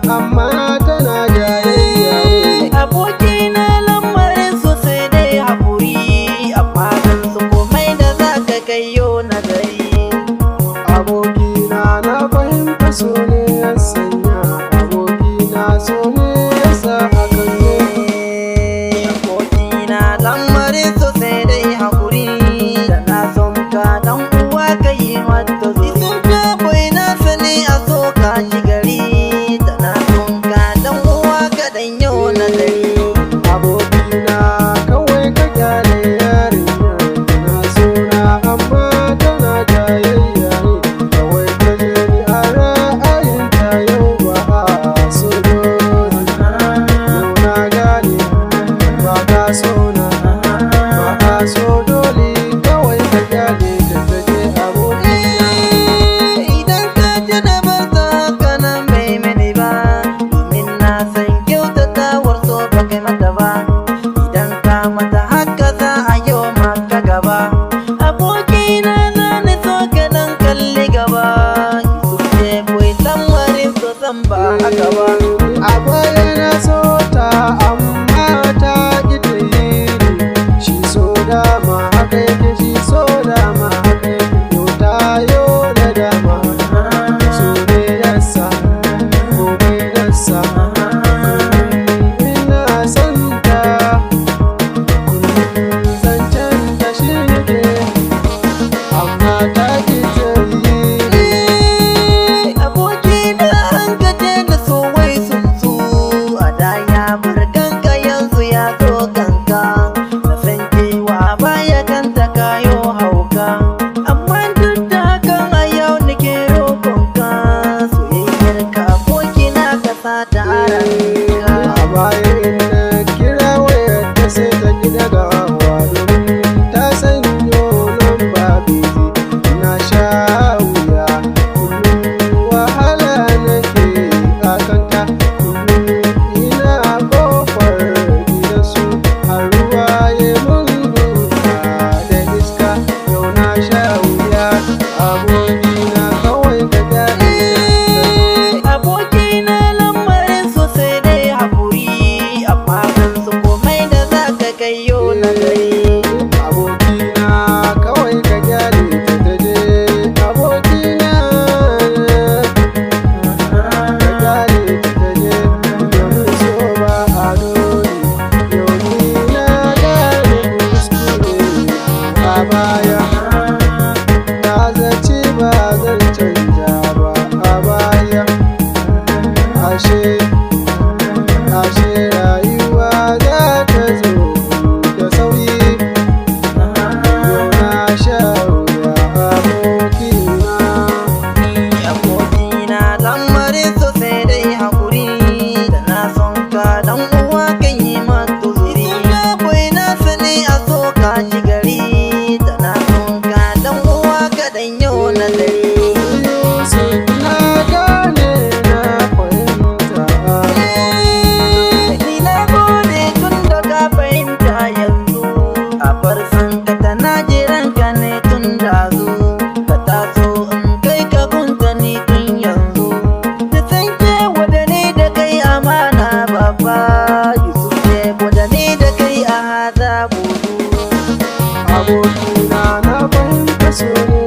amma tana jayayya ne. Abokina lamarin su sai dai haƙuri, amma zan su komai da za ka kayo na gari. Abokina na fahimta so ne ya sanya, abokina so ne ya sa hakan ne. Abokina lamarin su sai dai haƙuri, da na son ka dan uwa ka yi mata zuri. Sun ka bai na sani a so ka shi gari, da na son ka dan uwa ka dan yau na gari. Abokina kawai ka kyale yarinya, tana so na amma tana jayayya ne. Kawai ta je ni a ra'ayinta yau ba a so dole. Yau na gane ba ta so na, ba a so dole. Kawai ka kyale ta ta je abokina. Idan ka ji da ba za ka nan bai mini ba, domin na san kyautatawar so ba kai mata ba. Idan ka mata haka za a yi maka gaba. Abokina na ni so ka dan kalli gaba, Yusuf ce bai lamarin so san ba haka ba. A baya na so ta amma ta ƙi ta yi ni. Shi so dama haka yake, shi so dama haka yake. Yau ta yo da dama, so ne yasa gobe nasa. Ina son ta kullum zancen ta shi yake, amma ta ƙi ta yi ni. Abokina an gaje da so wai sun su, a da ya bar kanka yanzu ya zo kanka. Na san cewa baya kanta kayo hauka, amma duk da hakan a yau nake roƙonka, soyayyar ka abokina ka sa ta a ranka. A baya in na kira wayar ta sai ta ki dagawa, domin ta sanyo lamba bizi. Na sha wuya kullum wahala nake a kanta, kullum ina ƙofar gidansu har ruwa ya mun duka da iska. Yau na sha wuya abokina kawai ka gyara. Abokina lamarin su sai dai haƙuri, amma zan su komai da za ka kayo na gari. Abokina kawai ka gyale ta ta je. Abokina ka gyale ta ta je, domin so ba a dole. Yau ni na gane kuskure a baya, na zaci ba zan canja ba a baya. Ashe rayuwa za ta zo da sauyi. Yau na sha wuya abokina. Abokina lamarin su sai dai haƙuri, da na son ka dan uwa kan yi mata zuri. Ka bai na sani a so ka shi gari, da na son ka dan uwa ka dan yau na dare. Yusuf na gane na fahimta. Ni na gode tun da ka fahimta yanzu, a farsan ka tana jiran ka ne tun dazu. Ka taso in kai ka gunta ni tun yanzu, da san ke wada ni da kai amana babba. Yusuf ce wada ni da kai ahaza buzu. Abokina na fahimta so ne